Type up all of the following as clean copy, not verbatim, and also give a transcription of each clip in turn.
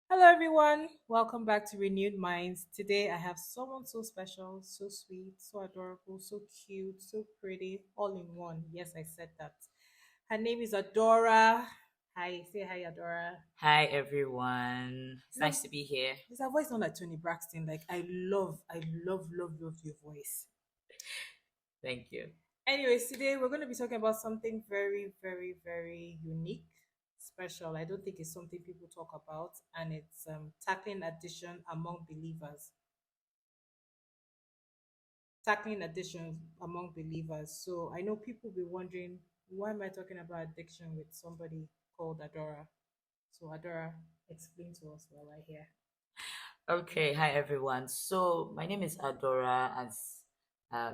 Hello, everyone. Welcome back to Renewed Minds. Today, I have someone so special, so sweet, so adorable, so cute, so pretty, all in one. Yes, I said that. Her name is Adora. Hi, say hi, Adora. Hi everyone. It's Does her, nice to be here. does her voice sound like Tony Braxton? Like, I love your voice. Thank you. Anyways, today we're going to be talking about something very, very, very unique, special. I don't think it's something people talk about, and it's tackling addiction among believers. Tackling addiction among believers. So I know people be wondering, why am I talking about addiction with somebody called Adora? So Adora, explain to us while I hear. Okay, hi everyone. So my name is Adora, as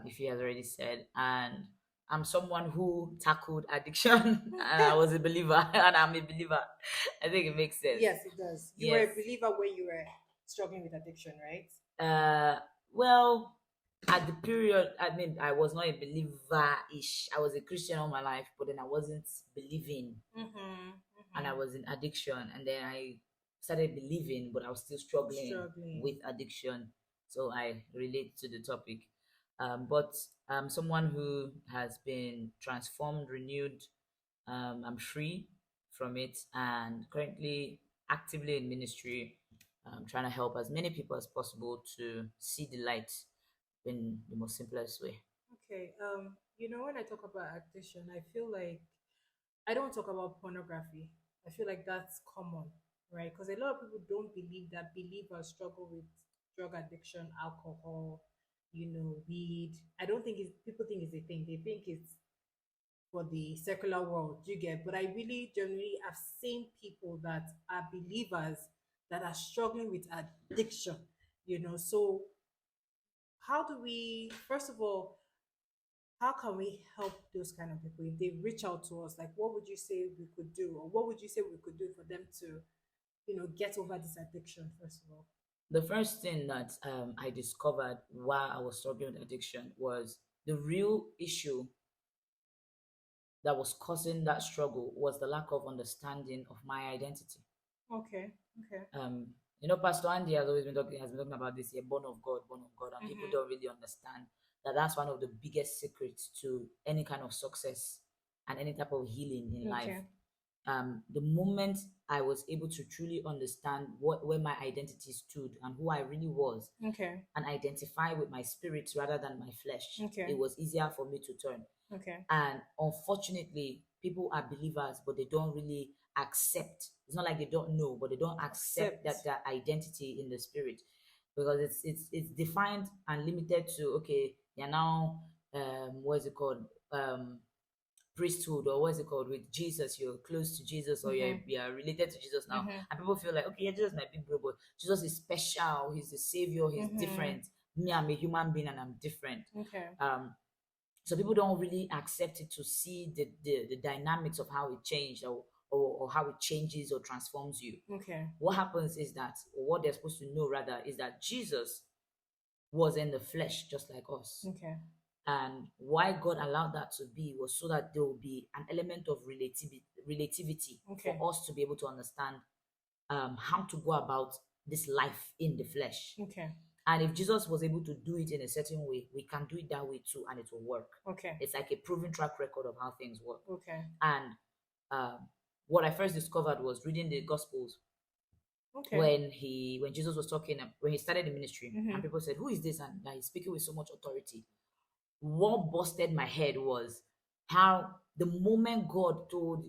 if you have already said, and I'm someone who tackled addiction, and I was a believer, and I'm a believer. I think it makes sense. Yes, it does. You were Yes. a believer when you were struggling with addiction, right? Uh, well, at the period, I mean, I was not a believer-ish. I was a Christian all my life, but then I wasn't believing, and I Mm-hmm. was in addiction, and then I started believing, but I was still struggling with Struggling. addiction. So I relate to the topic. But someone who has been transformed, renewed. I'm free from it, and currently actively in ministry, trying to help as many people as possible to see the light in the most simplest way. Okay. When I talk about addiction, I feel like I don't talk about pornography. I feel like that's common, right? Because a lot of people don't believe that believers struggle with drug addiction, alcohol, weed. I don't think it's people think it's a thing. They think it's for the secular world. Do you get? But I really generally have seen people that are believers that are struggling with addiction. So how do we first of all how can we help those kind of people if they reach out to us? Like, what would you say we could do, or what would you say we could do for them to, get over this addiction? First of all. The first thing that I discovered while I was struggling with addiction was the real issue that was causing that struggle was the lack of understanding of my identity. Okay. Okay. um Pastor Andy has been talking about this here, born of God, and people Mm-hmm. don't really understand that that's one of the biggest secrets to any kind of success and any type of healing in life. Okay. The moment I was able to truly understand where my identity stood and who I really was, Okay. and identify with my spirit rather than my flesh, it Okay. was easier for me to turn. Okay. And unfortunately, people are believers, but they don't really accept. It's not like they don't know, but they don't accept Accept. that their identity in the spirit, because it's defined and limited to, okay, you're now what is it called, priesthood, or what is it called, with Jesus, you're close to Jesus, or Mm-hmm. you're related to Jesus now, Mm-hmm. and people feel like, okay, yeah, Jesus my big bro, but Jesus is special, he's the savior, he's Mm-hmm. different. Me, I'm a human being and I'm different. Okay. um so people don't really accept it to see the dynamics of how it changed, or how it changes or transforms you. Okay. What happens is that, or what they're supposed to know rather, is that Jesus was in the flesh just like us. Okay. And why God allowed that to be was so that there will be an element of relativity for Okay. us to be able to understand how to go about this life in the flesh. Okay. And if Jesus was able to do it in a certain way, we can do it that way too, and it will work. Okay. It's like a proven track record of how things work. Okay. And um, what I first discovered was reading the Gospels, Okay. when Jesus was talking, when he started the ministry, and Mm-hmm. people said, "Who is this?" And that he's speaking with so much authority. What busted my head was how the moment God told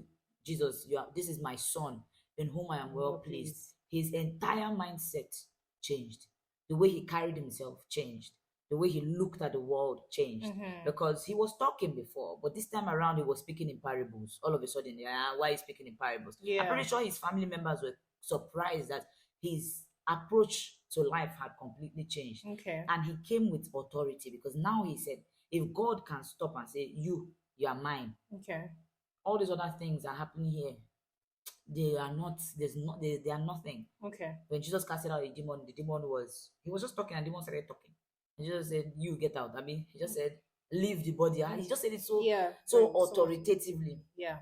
Jesus, This is my son in whom I am well Well, pleased," please. his entire mindset changed. The way he carried himself changed. The way he looked at the world changed. Mm-hmm. Because he was talking before, but this time around he was speaking in parables. All of a sudden, yeah, why is speaking in parables? I'm Yeah. pretty sure his family members were surprised that his approach to life had completely changed. Okay. And he came with authority, because now he said, if God can stop and say, you are mine, Okay. all these other things are happening here, they are not, they are nothing. Okay. When Jesus casted out a demon, the demon was, he was just talking and the demon started talking. And Jesus said, you get out. I mean, he just said, leave the body. And he just said it so Yeah. so Very soft. authoritatively. Yeah.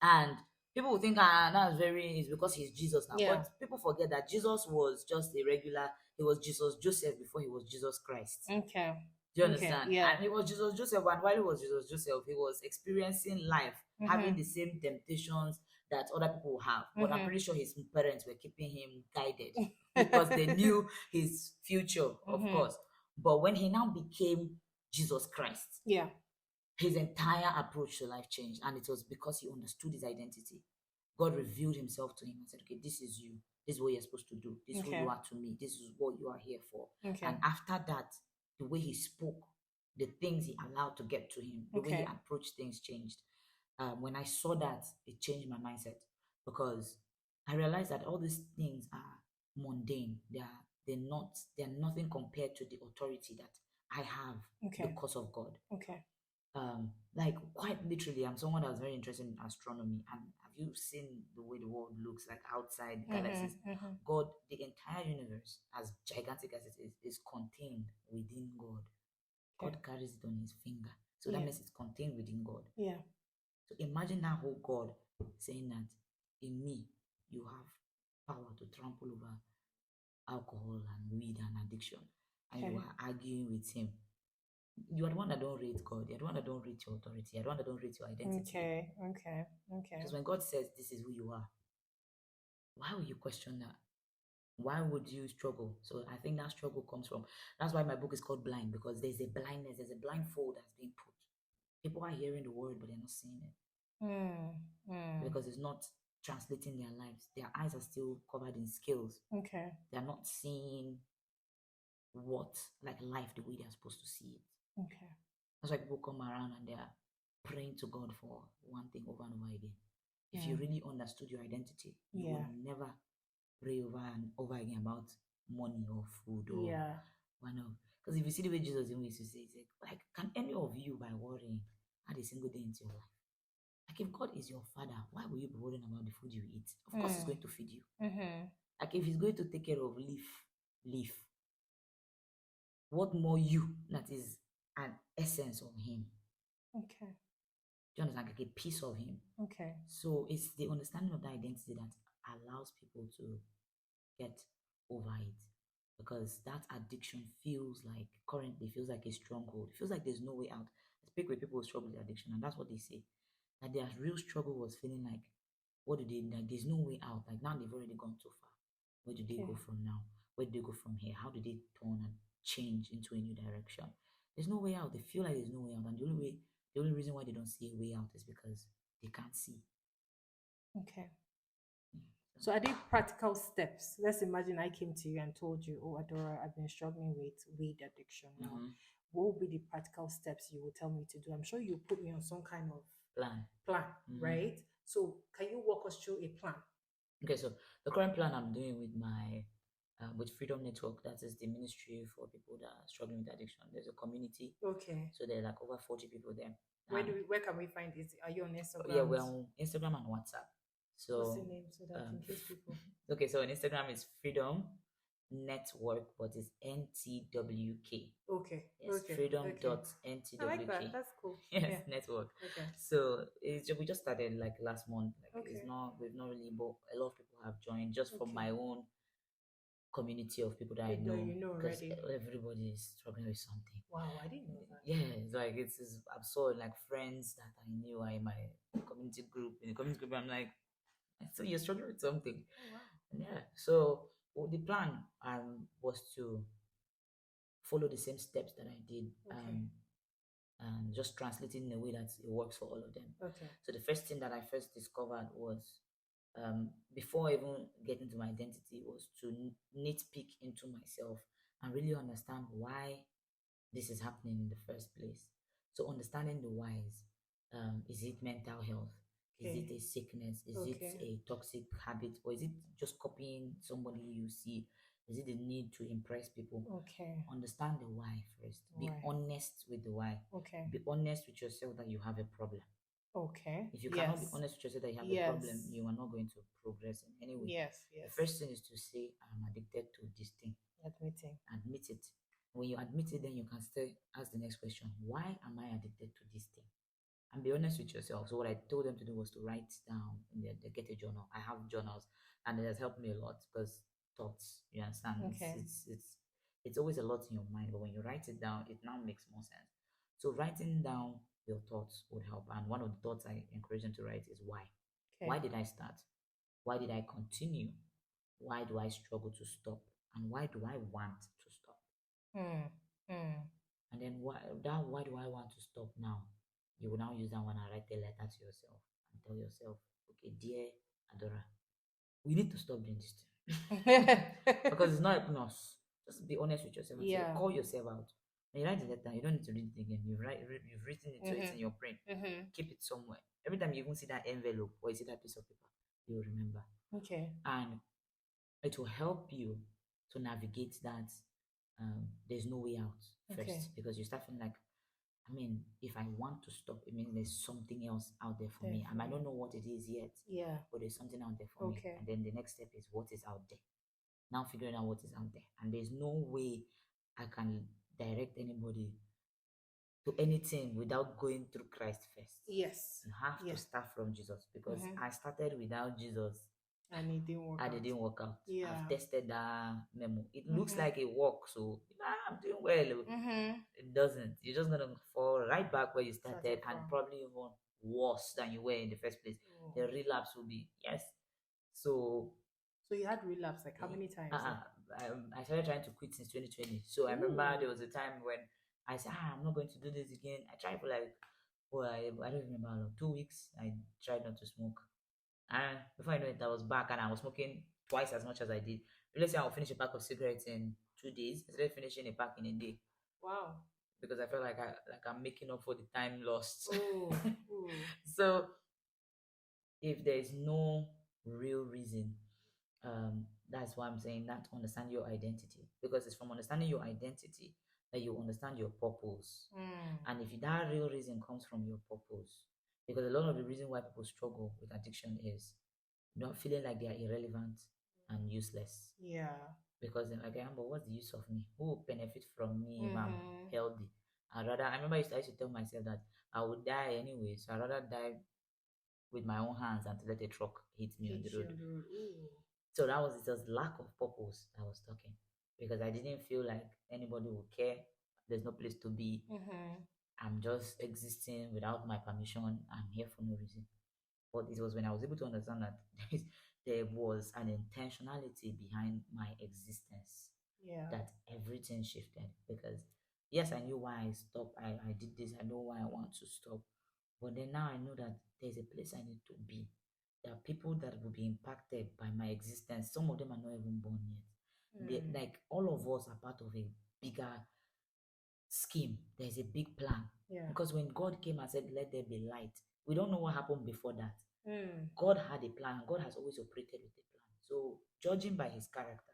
And People will think, that's very, it's because he's Jesus now. Yeah. But people forget that Jesus was just a regular, he was Jesus Joseph before he was Jesus Christ. Okay. Do you Okay. understand? Yeah. And he was Jesus Joseph, and while he was Jesus Joseph, he was experiencing life, having Mm-hmm. the same temptations that other people have. But I'm Mm-hmm. pretty sure his parents were keeping him guided because they knew his future, of Mm-hmm. course. But when he now became Jesus Christ, Yeah. his entire approach to life changed, and it was because he understood his identity. God revealed himself to him and said, okay, this is you. This is what you're supposed to do. This is who you Okay. are to me. This is what you are here for. Okay. And after that, the way he spoke, the things he allowed to get to him, the way he Okay. approached things changed. When I saw that, it changed my mindset because I realized that all these things are mundane. They're nothing compared to the authority that I have Okay. because of God. Okay. Like quite literally, I'm someone that's very interested in astronomy. And have you seen the way the world looks like outside Mm-hmm. galaxies? Mm-hmm. God, the entire universe, as gigantic as it is contained within God. Okay. God carries it on his finger. So that Yeah. means it's contained within God. Yeah. So imagine that whole God saying that in me you have power to trample over alcohol and weed and addiction, and you Okay. are arguing with him. You are the one that don't rate God. You're the one that don't rate your authority. You're the one that don't rate your identity. Okay. Okay. Okay. Because when God says this is who you are, why would you question that? Why would you struggle? So I think that struggle comes from, that's why my book is called Blind, because there's a blindness, there's a blindfold that's being put. People are hearing the word, but they're not seeing it Mm. Mm. because it's not translating their lives. Their eyes are still covered in scales. Okay. They're not seeing what, like life, the way they're supposed to see it. Okay. That's why people come around and they're praying to God for one thing over and over again. If you Mm. really understood your identity, you Yeah. would never pray over and over again about money or food or Yeah. one of. Because if you see the way Jesus even used to say, it's like, can any of you by worrying add a single day into your life? Like if God is your father, why will you be worrying about the food you eat? Of course, He's Mm. going to feed you. Mm-hmm. Like if He's going to take care of leaf, what more you that is an essence of Him? Okay. Do you understand? Like a piece of Him. Okay. So it's the understanding of that identity that allows people to get over it. Because that addiction currently feels like a stronghold. It feels like there's no way out. I speak with people who struggle with addiction, and that's what they say. That their real struggle was feeling like, what do they, like, there's no way out. Like now they've already gone too far. Where do they Okay. go from now? Where do they go from here? How do they turn and change into a new direction? There's no way out. They feel like there's no way out. And the only reason why they don't see a way out is because they can't see. Okay. Mm. So are they practical steps? Let's imagine I came to you and told you, oh, Adora, I've been struggling with weed addiction now. Mhm. What would be the practical steps you would tell me to do? I'm sure you put me on some kind of Plan. plan, Mhm. right? So can you walk us through a plan? Okay, so the current plan I'm doing with my with Freedom Network, that is the ministry for people that are struggling with addiction. There's a community, Okay. so there are like over 40 people there. And Where can we find it? Are you on yeah, Instagram? we're on Instagram and WhatsApp. What's the So name so that in case people okay, so on Instagram is Freedom Network, but it's NTWK. Okay. Yes, Okay. freedom Okay. dot I like that. NTWK. That's cool. Yes, Yeah. network. Okay. So we just started like last month. Like it's Okay. not we've not really, but a lot of people have joined just from Okay. my own community of people that I People that know you know because already. everybody is struggling with something. Wow, I didn't know that. Yeah, it's like it's absurd. Like friends that I knew are in my community group. In the community group, I'm like, so you're struggling with something. Oh wow. Yeah. So the plan was to follow the same steps that I did. Okay. And just translating in a way that it works for all of them. Okay. So the first thing that I first discovered was before even getting to my identity was to nitpick into myself and really understand why this is happening in the first place. So understanding the whys. Is it mental health? Is it Okay. a sickness? Is it Okay. a toxic habit? Or is it just copying somebody you see? Is it the need to impress people? Okay. Understand the why first. Be Why? honest with the why. Okay. Be honest with yourself that you have a problem. Okay. If you cannot be Yes. honest with yourself that you have a problem, Yes. you are not going to progress in any way. Yes. The Yes. first thing is to say, I'm addicted to this thing. Admitting. Admit it. When you admit it, then you can still ask the next question, why am I addicted to this thing? and be honest with yourself. So what I told them to do was to write down in the get a journal. I have journals, and it has helped me a lot because thoughts, you understand, Okay. it's always a lot in your mind, but when you write it down, it now makes more sense. So writing down your thoughts would help. And one of the thoughts I encourage them to write is why. Why Okay. did I start? Why did I continue? Why do I struggle to stop? And why do I want to stop? Hmm. Hmm. And then why do I want to stop now? You will now use that one and write a letter to yourself and tell yourself, okay, dear Adora, we need to stop doing this thing. Because it's not helping us. Just be honest with yourself and say, Yeah. call yourself out. When you write the letter, you don't need to read it again. You've written it, so it's in Mm-hmm. your brain. Mm-hmm. Keep it somewhere. Every time you even see that envelope or you see that piece of paper, you'll remember. Okay. And it will help you to navigate that there's no way out Okay. first, because you start feeling like, I mean, if I want to stop, it means there's something else out there for There me. for And I don't me. know what it is yet, Yeah. but there's something out there for me. Okay. And then the next step is what is out there. Now figuring out what is out there. And there's no way I can direct anybody to anything without going through Christ first. Yes. You have to Yeah. start from Jesus, because Mm-hmm. I started without Jesus And it didn't work and it out. didn't work out. I've Yeah. tested that memo. It looks Mm-hmm. like it works, so I'm doing well. Mm-hmm. It doesn't. You're just gonna fall right back where you started, Started and from. probably even worse than you were in the first place. Oh. The relapse will be yes. So So you had relapse like how many times? uh, I started trying to quit since 2020. So I remember there Ooh. was a time when I said, I'm not going to do this again. I tried for like, well, I don't remember how long, 2 weeks. I tried not to smoke. And before I know it, I was back and I was smoking twice as much as I did. Let's say I'll finish a pack of cigarettes in 2 days instead of finishing a pack in a day, Wow. because I felt like I'm making up for the time lost. Oh. Oh. So if there is no real reason, that's why I'm saying that understand your identity, because it's from understanding your identity that you understand your purpose. Mm. And if that real reason comes from your purpose, because a lot of the reason why people struggle with addiction is not feeling like they are irrelevant and useless, Yeah. because they're like, but what's the use of me? Who will benefit from me if I'm Mm-hmm. healthy? I remember I used to tell myself that I would die anyway, so I'd rather die with my own hands than to let a truck hit me on Hit the you road. on the road. Ooh. So that was it, was lack of purpose that was talking, because I didn't feel like anybody would care. There's no place to be. Mm-hmm. I'm just existing without my permission. I'm here for no reason. But it was when I was able to understand that there was an intentionality behind my existence Yeah. that everything shifted. Because yes, I knew why I stopped. I did this. I know why I want to stop. But then now I know that there's a place I need to be. There are people that will be impacted by my existence. Some of them are not even born yet. Mm. Like all of us are part of a bigger scheme. There's a big plan. Yeah. Because when God came and said, let there be light, we don't know what happened before that. Mm. God had a plan. God has always operated with a plan. So, judging by his character,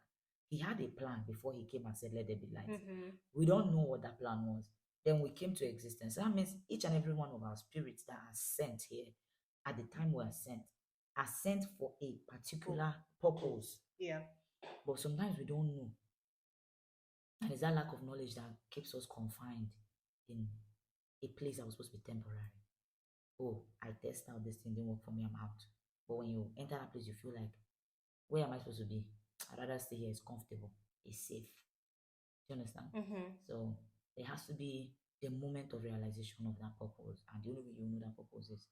he had a plan before he came and said, let there be light. Mm-hmm. We don't know what that plan was. Then we came to existence. That means each and every one of our spirits that are sent here at the time we are sent for a particular purpose. Yeah. But sometimes we don't know. And it's that lack of knowledge that keeps us confined in a place that was supposed to be temporary. Oh, I test out this thing, didn't work for me, I'm out. But when you enter that place, you feel like, where am I supposed to be? I'd rather stay here, it's comfortable, it's safe. Do you understand? Mm-hmm. So there has to be the moment of realization of that purpose. And the only way you know that purpose is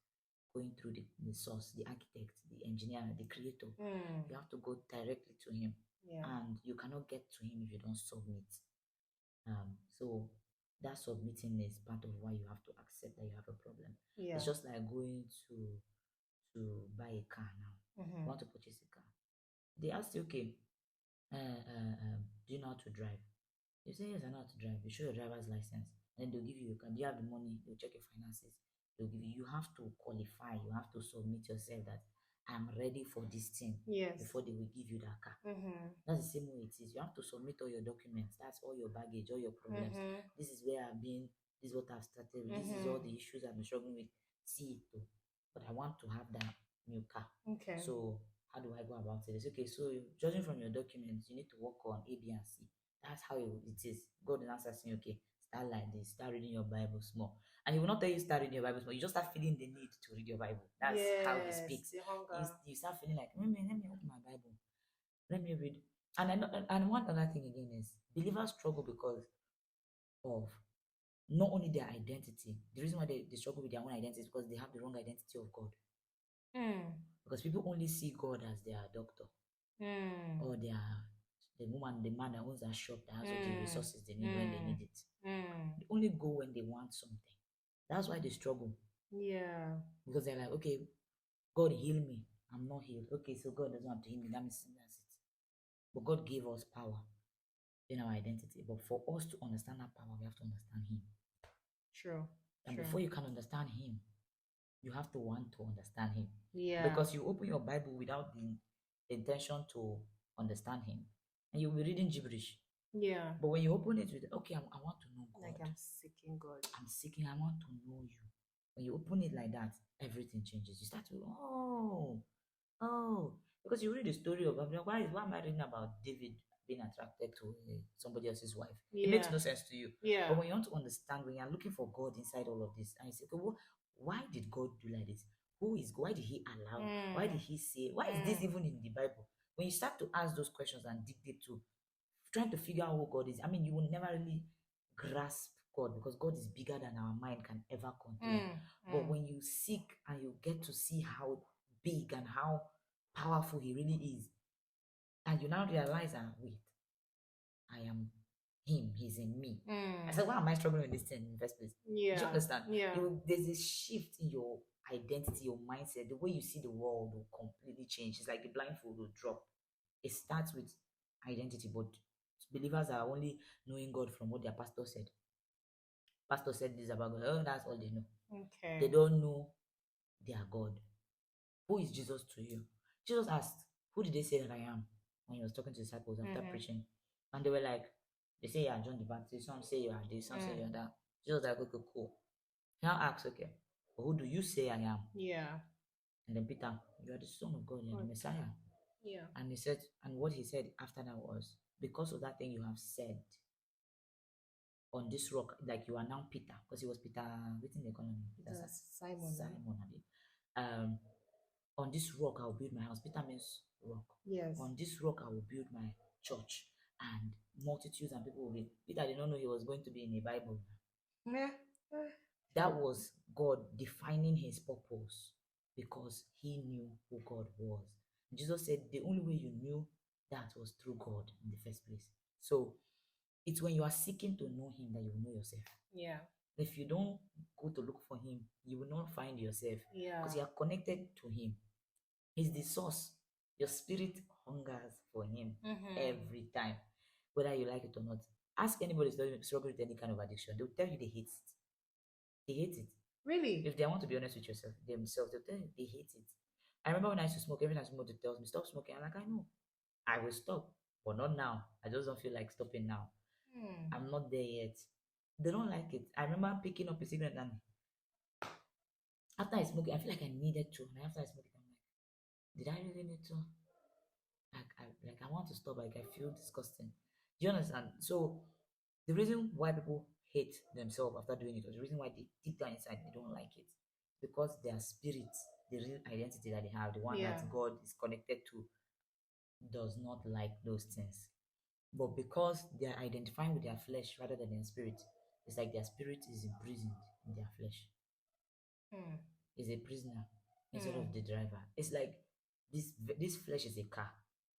going through the source, the architect, the engineer, the creator. Mm. You have to go directly to him. Yeah. And you cannot get to him if you don't submit. So that submitting is part of why you have to accept that you have a problem. Yeah. It's just like going to buy a car now. You Mm-hmm. want to purchase a car. They ask you, okay, do you know how to drive? You say yes, I know how to drive. You show your driver's license, and then they'll give you a car. Do you have the money? They'll check your finances. They'll give you. You have to qualify. You have to submit yourself that I'm ready for this thing Yes. before they will give you that car. Mm-hmm. That's the same way it is. You have to submit all your documents. That's all your baggage, all your problems. Mm-hmm. This is where I've been. This is what I've started with. This is all Mm-hmm. the issues I've been struggling with. See it too. But I want to have that new car. Okay. So how do I go about it? It's okay. So judging from your documents, you need to work on A, B, and C. That's how it is. God is not asking, okay, Start like this. Start reading your Bible small. And he will not tell you start reading your Bible small. You just start feeling the need to read your Bible. That's how he Yes, speaks. the hunger. You start feeling like, let me open my Bible. Let me read. And I know, and one other thing again is believers struggle because of not only their identity. The reason why they struggle with their own identity is because they have the wrong identity of God. Mm. Because people only see God as their doctor Mm. or their the woman, the man that owns that shop that has all the Mm. resources they need when they Mm. need it. Mm. They only go when they want something. That's why they struggle. Yeah. Because they're like, okay, God heal me. I'm not healed. Okay, so God doesn't have to heal me. That means that's it. But God gave us power in our identity. But for us to understand that power, we have to understand Him. True. And True. before you can understand Him, you have to want to understand Him. Yeah. Because you open your Bible without the intention to understand Him, and you'll be reading gibberish. Yeah. But when you open it with, okay, I want to know Like God. I'm seeking God. I'm seeking, I want to know you. When you open it like that, everything changes. You start to, oh, because you read the story of Abraham. Why am I reading about David being attracted to somebody else's wife? It makes Yeah. no sense to you. Yeah. But when you want to understand, when you're looking for God inside all of this, and you say, okay, why did God do like this? Who is God? Why did He allow? Why did Mm. He say? Why is this Mm. even in the Bible? When you start to ask those questions and dig deep to trying to figure out who God is, I mean, you will never really grasp God because God is bigger than our mind can ever contain. Mm. But Mm. when you seek and you get to see how big and how powerful He really is, and you now realize that, wait, I am Him, He's in me. I Mm. said, why am I struggling with this thing in the first place? Do you Yeah. understand? Yeah. There's a shift in your identity, your mindset, the way you see the world will completely change. It's like the blindfold will drop. It starts with identity, but believers are only knowing God from what their pastor said. Pastor said this about God. Oh, that's all they know. They Okay. don't know their God. Who is Jesus to you? Jesus asked, who did they say that I am? When he was talking to disciples after Mm-hmm. preaching. And they were like, they say you are John the Baptist, some say you are this, some say you are Mm. that. Jesus was like, okay, cool. He now asks, okay, but who do you say I am? Yeah. And then Peter, you are the Son of God, you are the Okay. Messiah. Yeah. And he said, and what he said after that was, because of that thing you have said on this rock, like you are now Peter, because he was Peter, written the economy, Peter That's Simon now. Simon, abi. On this rock I will build my house. Peter means rock. Yes. On this rock I will build my church, and multitudes and people will be. Peter did not know he was going to be in the Bible. Meh. That was God defining his purpose because he knew who God was. Jesus said the only way you knew that was through God in the first place. So it's when you are seeking to know him that you know yourself. Yeah. If you don't go to look for him, you will not find yourself Yeah. because you are connected to him. He's the source. Your spirit hungers for him Mm-hmm. every time, whether you like it or not. Ask anybody struggling with any kind of addiction, they'll tell you they hate it. They hate it. Really? If they want to be honest with yourself themselves, they'll tell you they hate it. I remember when I used to smoke, every time somebody tells me stop smoking, I'm like, I know. I will stop, but not now. I just don't feel like stopping now. Hmm. I'm not there yet. They don't like it. I remember picking up a cigarette and after I smoke it, I feel like I needed to. And after I smoke it, I'm like, did I really need to? Like I want to stop. Like I feel disgusting. Do you understand? So the reason why people hate themselves after doing it, or the reason why they deep down inside they don't like it, because their spirit, the real identity that they have, the one that Yeah. God is connected to, does not like those things. But because they are identifying with their flesh rather than their spirit, it's like their spirit is imprisoned in their flesh. Hmm. Is a prisoner instead Hmm. of the driver. It's like this flesh is a car,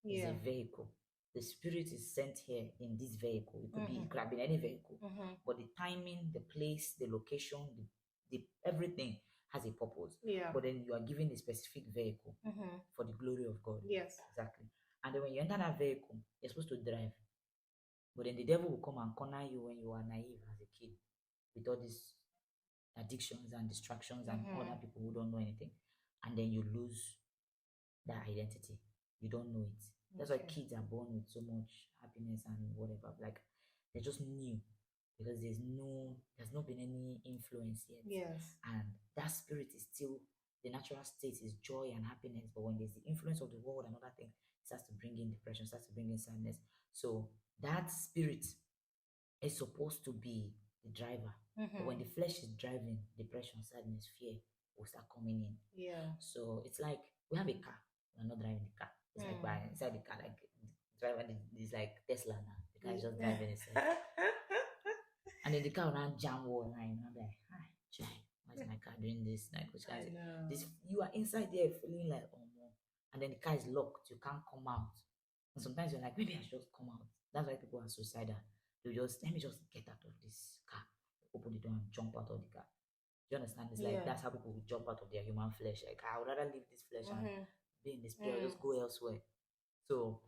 is a Yeah. vehicle. The spirit is sent here in this vehicle. Mm-hmm. It could have been any vehicle, Mm-hmm. but the timing, the place, the location, the everything has a purpose. Yeah. But then you are given a specific vehicle Mm-hmm. for the glory of God. Yes. Exactly. And then when you enter that vehicle, you're supposed to drive. But then the devil will come and corner you when you are naive as a kid with all these addictions and distractions and other Mm-hmm. people who don't know anything. And then you lose that identity. You don't know it. That's why Okay. kids are born with so much happiness and whatever. Like they're just new because there's not been any influence yet. Yes. And that spirit is still the natural state is joy and happiness. But when there's the influence of the world and other things, it starts to bring in depression, starts to bring in sadness. So that spirit is supposed to be the driver. But when Mm-hmm. the flesh is driving, depression, sadness, fear will start coming in. Yeah. So it's like we have a car, we're not driving the car. It's like Mm. we're inside the car, like the driver is like Tesla now. The car is just Yeah. driving itself. And then the car will now jam wall line. And I'm like, hi, chai, why is my car doing this? Like, which I guy is it? know. This you are inside there feeling like, oh no. And then the car is locked, you can't come out. And sometimes you're like, maybe I should just come out. That's why people are suicidal. They just let me just get out of this car, open the door and jump out of the car. Do you understand? It's like Yeah. that's how people will jump out of their human flesh. Like I would rather leave this flesh and Mm-hmm. be in the spirit, or Mm. just go elsewhere. So,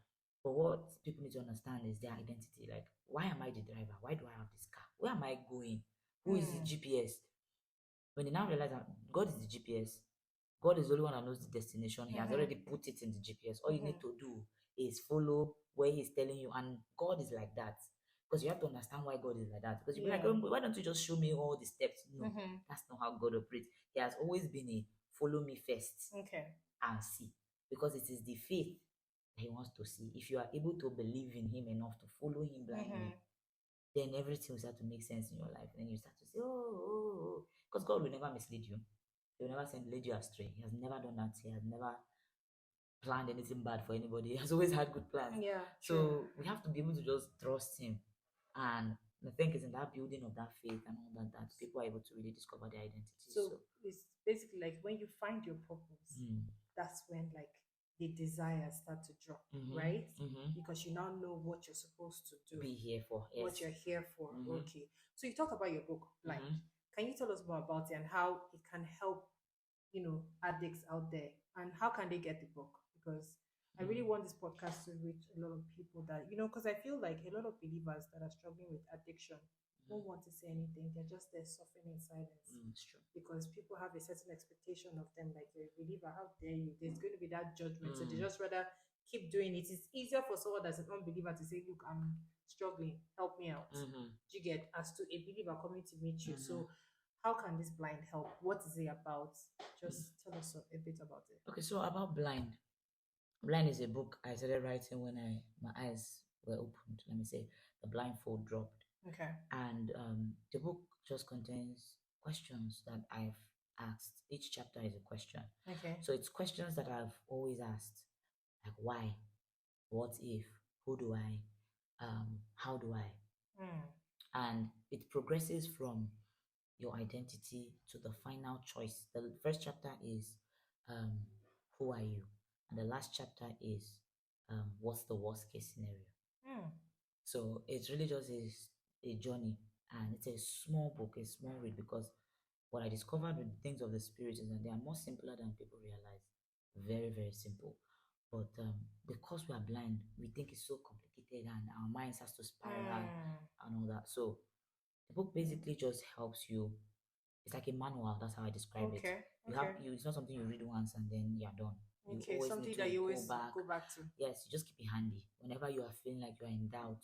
but what people need to understand is their identity. Like, why am I the driver? Why do I have this car? Where am I going? Who is the Mm. GPS? When they now realize that God is the GPS, God is the only one that knows the destination. He has Mm-hmm. already put it in the GPS. All you Mm-hmm. need to do is follow where He's telling you. And God is like that. Because you have to understand why God is like that. Because you'll be like, Yeah. oh, why don't you just show me all the steps? No, Mm-hmm. that's not how God operates. He has always been a follow me first Okay. and see. Because it is the faith that He wants to see. If you are able to believe in Him enough to follow Him Mm-hmm. blindly, then everything will start to make sense in your life. And then you start to say, oh. Because God will never mislead you. He will never send lead you astray. He has never done that. He has never planned anything bad for anybody. He has always had good plans. Yeah. True. So we have to be able to just trust Him. And I think it's in that building of that faith and all that that people are able to really discover their identity. So So, it's basically like when you find your purpose, mm, that's when like the desires start to drop, mm-hmm, right? mm-hmm. Because you now know what you're supposed to do, Be here for, what yes. you're here for. Mm-hmm, Okay. So you talked about your book, Blind. mm-hmm, Can you tell us more about it and how it can help, addicts out there, and how can they get the book? Because I really mm-hmm, want this podcast to reach a lot of people that, because I feel like a lot of believers that are struggling with addiction don't want to say anything. They're just there suffering in silence mm-hmm. It's true. because people have a certain expectation of them. Like, you're a believer, how dare you? There's going to be that judgment. So they Mm, just rather keep doing it. It's easier for someone that's an unbeliever to say, look, I'm struggling, help me out. mm-hmm, Do you get, as to a believer coming to meet you? mm-hmm. So how can this blind help? What is it about? Just tell us a bit about it. Okay, so about Blind. Blind is a book I started writing when my eyes were opened. Let me say, the blindfold dropped, Okay. and the book just contains questions that I've asked. Each chapter is a question, Okay. so it's questions that I've always asked, like why, what if, who do I, how do I, Mm. and it progresses from your identity to the final choice. The first chapter is um, who are you, and the last chapter is what's the worst case scenario. Mm. So it's really just a journey, and it's a small book, a small read, because what I discovered with things of the spirit is that they are more simpler than people realize. Very, very simple. But because we are blind, we think it's so complicated, and our minds has to spiral Mm. and all that. So the book basically just helps you. It's like a manual. That's how I describe it. Okay. You have Okay. you. It's not something you read once and then you're done. You Okay. always need Something to that you go always back. go back to. Yes, you just keep it handy. Whenever you are feeling like you are in doubt,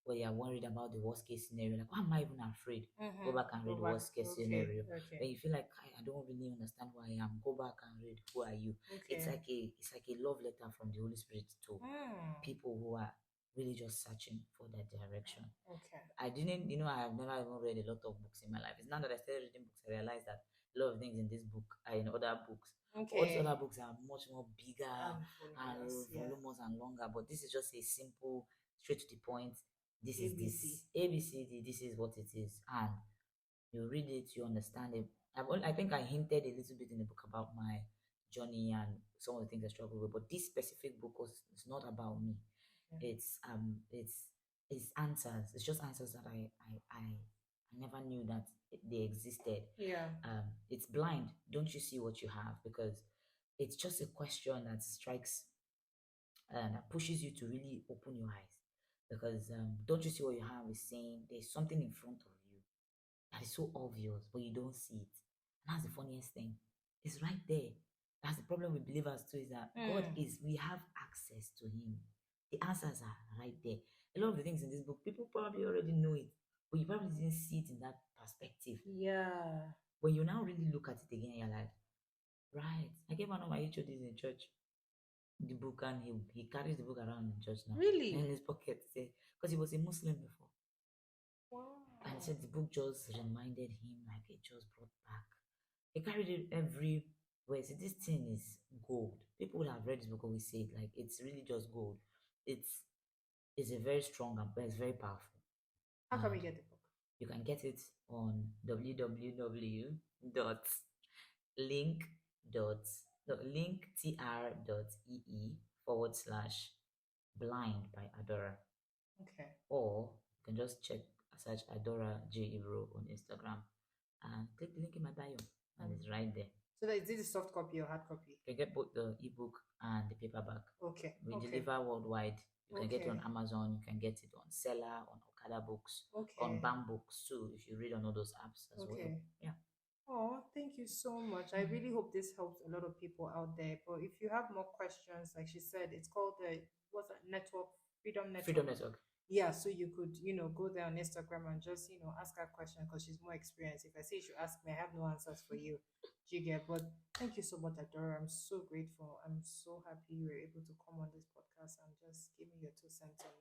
or you are worried about the worst case scenario, like why am I even afraid? Go Mm-hmm. back and Go read the back. worst case Okay. scenario. Okay. When you feel like I don't really understand who I am, go back and read Who Are You. Okay. It's like a love letter from the Holy Spirit to Mm. people who are really just searching for that direction. Okay. I didn't, I have never even read a lot of books in my life. It's now that I started reading books, I realized that a lot of things in this book are in other books. All these Okay. other books are much more bigger Voluminous. and Yeah. voluminous and longer, but this is just a simple, straight to the point. This is ABC. this ABCD. This is what it is, and you read it, you understand it. I think I hinted a little bit in the book about my journey and some of the things I struggle with, but this specific book was it's not about me. Okay. It's answers. It's just answers that I never knew that they existed. Yeah. It's blind. Don't you see what you have? Because it's just a question that strikes and that pushes you to really open your eyes. Because don't you see what you have is saying there's something in front of you that is so obvious, but you don't see it. And that's the funniest thing. It's right there. That's the problem with believers too, is that Mm. we have access to Him. The answers are right there. A lot of the things in this book, people probably already know it, but you probably didn't see it in that perspective. Yeah. When you now really look at it again, you're like, right. I gave one of my HODs in church the book, and he carries the book around in church now in Really? his pocket, because he was a Muslim before. Wow. And he said the book just reminded him, like it just brought back. He carried it everywhere. See, this thing is gold. People would have read this book always say it, like it's really just gold. It's it's a very strong and it's very powerful. How can we And get the book? you can get it on linktr.ee/blind by Adora. Okay. Or you can just search Adora J Ibro on Instagram and click the link in my bio and it's right there. So that is this a soft copy or hard copy? You can get both the ebook and the paperback. Okay. We Okay. deliver worldwide. You can get it on Okay. Amazon, you can get it on Seller, on Okada Books, on Okay. BAM Books too, if you read on all those apps as well. Okay. Yeah. Oh, thank you so much. I really hope this helps a lot of people out there. But if you have more questions, like she said, it's called the what's that network? Freedom Freedom Network. Network. Yeah, so you could, go there on Instagram and just, ask her question because she's more experienced. If I say you should ask me, I have no answers for you. Do you get? But thank you so much, Adora. I'm so grateful. I'm so happy you were able to come on this podcast and just give me your 2 cents on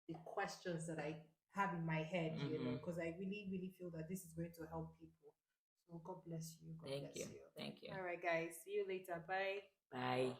the questions that I have in my head, because I really, really feel that this is going to help people. So God bless you. God Thank bless you. you. Thank you. All right, guys. See you later. Bye. Bye.